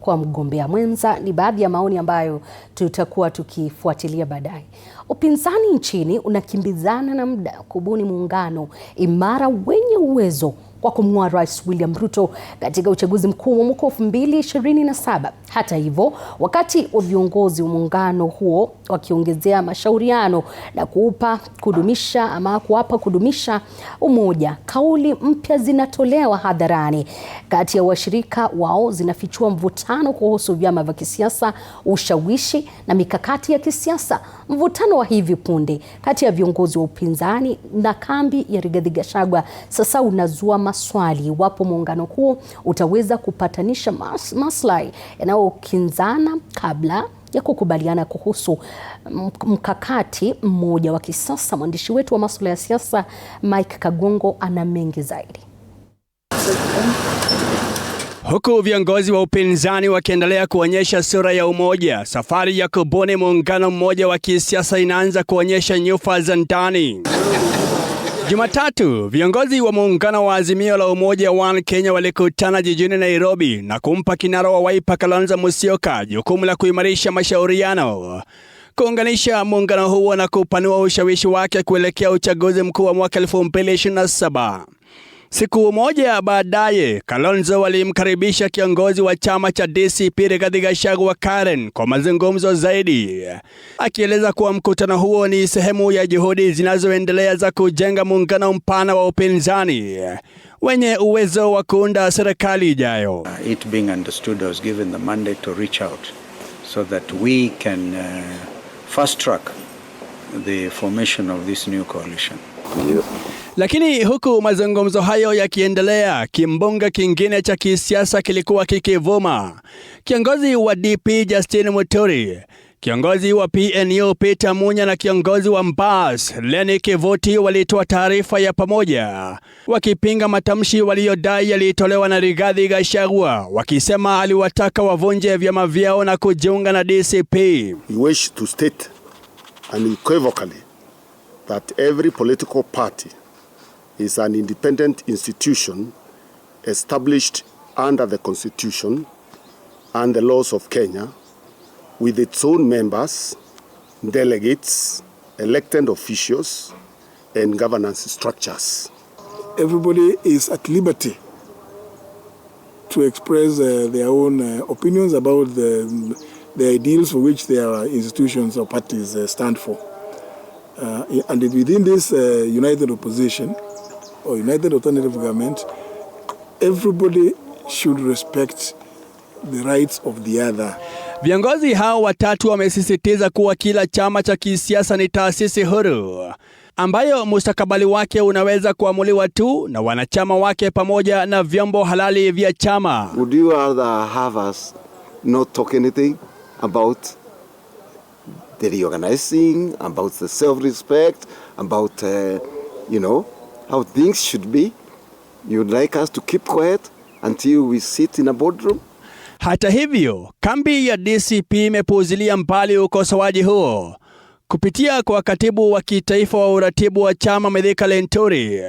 kwa mgombea mwenza ni baadhi ya maoni ambayo tutakuwa tukifuatilia baadaye. Upinzani nchini unakimbizana na muda kubuni muungano imara wenye uwezo kwa kumng'oa Rais William Ruto katika uchaguzi mkuu wa mwaka 2027. Hata hivyo, wakati wa viongozi wa muungano huo wakiongezea mashauriano na kuwapa kudumisha umoja, kauli mpya zinatolewa hadharani kati ya washirika wao zinafichua mvutano kuhusu vyama vya kisiasa, ushawishi na mikakati ya kisiasa. Mvutano wa hivi punde kati ya viongozi wa upinzani na kambi ya Rigathi Gachagua sasa unazua maswali iwapo muungano huo utaweza kupatanisha maslahi yanayokinzana kabla ya kukubaliana kuhusu mkakati mmoja wa kisasa. Mwandishi wetu wa masuala ya siasa Mike Kagongo ana mengi zaidi. Huku viongozi wa upinzani wakiendelea kuonyesha sura ya umoja, safari ya kubuni muungano mmoja wa kisiasa inaanza kuonyesha nyufa za ndani. Jumatatu, viongozi wa muungano wa Azimio la Umoja One Kenya walikutana jijini Nairobi na kumpa kinara wa Wiper Kalonzo Musyoka jukumu la kuimarisha mashauriano, kuunganisha muungano huo na kupanua ushawishi wake kuelekea uchaguzi mkuu wa mwaka 2027. Siku moja baadaye, Kalonzo walimkaribisha kiongozi wa chama cha DCP Rigathi Gachagua Karen kwa mazungumzo zaidi, akieleza kuwa mkutano huo ni sehemu ya juhudi zinazoendelea za kujenga muungano mpana wa upinzani wenye uwezo wa kuunda serikali ijayo. It being understood, I was given the mandate to reach out so that we can fast track the formation of this new coalition. Lakini huku mazungumzo hayo yakiendelea, kimbunga kingine cha kisiasa kilikuwa kikivuma. Kiongozi wa DP Justin Muturi, kiongozi wa PNU Peter Munya na kiongozi wa Mbas Lenny Kivuti walitoa taarifa ya pamoja wakipinga matamshi waliyodai yalitolewa na Rigathi Gachagua, wakisema aliwataka wavunje vyama vyao na kujiunga na DCP. We wish to state unequivocally that every political party is an independent institution established under the Constitution and the laws of Kenya, with its own members, delegates, elected officials, and governance structures. Everybody is at liberty to express their own opinions about the ideals for which their institutions or parties stand for. And within this united opposition or united alternative government, everybody should respect the rights of the other. Viongozi hao watatu wamesisitiza kuwa kila chama cha kisiasa ni taasisi huru ambayo mustakabali wake unaweza kuamuliwa tu na wanachama wake pamoja na vyombo halali vya chama. Would you rather have us not talk anything about the reorganizing, about the self-respect, about, how things should be? You'd like us to keep quiet until we sit in a boardroom? Hata hivyo, kambi ya DCP imepuuzilia mbali ukosoaji huo. Kupitia kwa katibu wa kitaifa wa uratibu wa chama Mithika Lenturi,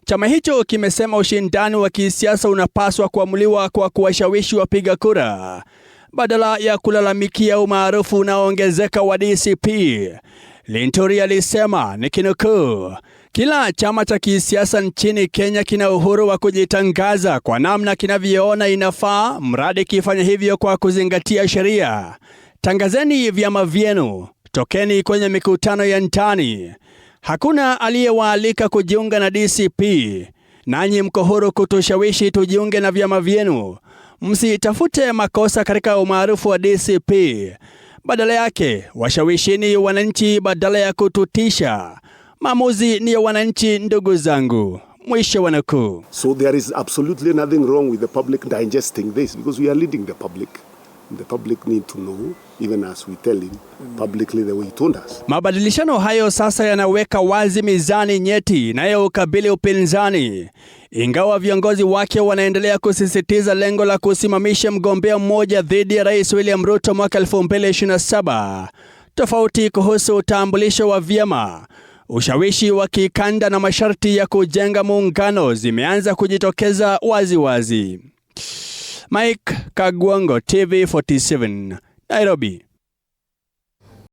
chama hicho kimesema ushindani wa kisiasa unapaswa kuamuliwa kwa kuwashawishi wapiga kura badala ya kulalamikia umaarufu unaoongezeka wa DCP. Lenturi alisema, nikinukuu, kila chama cha kisiasa nchini Kenya kina uhuru wa kujitangaza kwa namna kinavyoona inafaa, mradi kifanya hivyo kwa kuzingatia sheria. Tangazeni vyama vyenu, tokeni kwenye mikutano ya ndani. Hakuna aliyewaalika kujiunga na DCP. Nanyi mko huru kutushawishi tujiunge na vyama vyenu. Msitafute makosa katika umaarufu wa DCP. Badala yake, washawishini wananchi badala ya kututisha. Maamuzi ni ya wananchi, ndugu zangu. Mwisho wa nukuu. So there is absolutely nothing wrong with the public digesting this, because we are leading the public. The public need to know, even as we tell him publicly the way he told us. Mabadilishano hayo sasa yanaweka wazi mizani nyeti inayoukabili upinzani. Ingawa viongozi wake wanaendelea kusisitiza lengo la kusimamisha mgombea mmoja dhidi ya Rais William Ruto mwaka 2027, tofauti kuhusu utambulisho wa vyama, ushawishi wa kikanda na masharti ya kujenga muungano zimeanza kujitokeza wazi wazi. Mike Kagwango, TV47, Nairobi.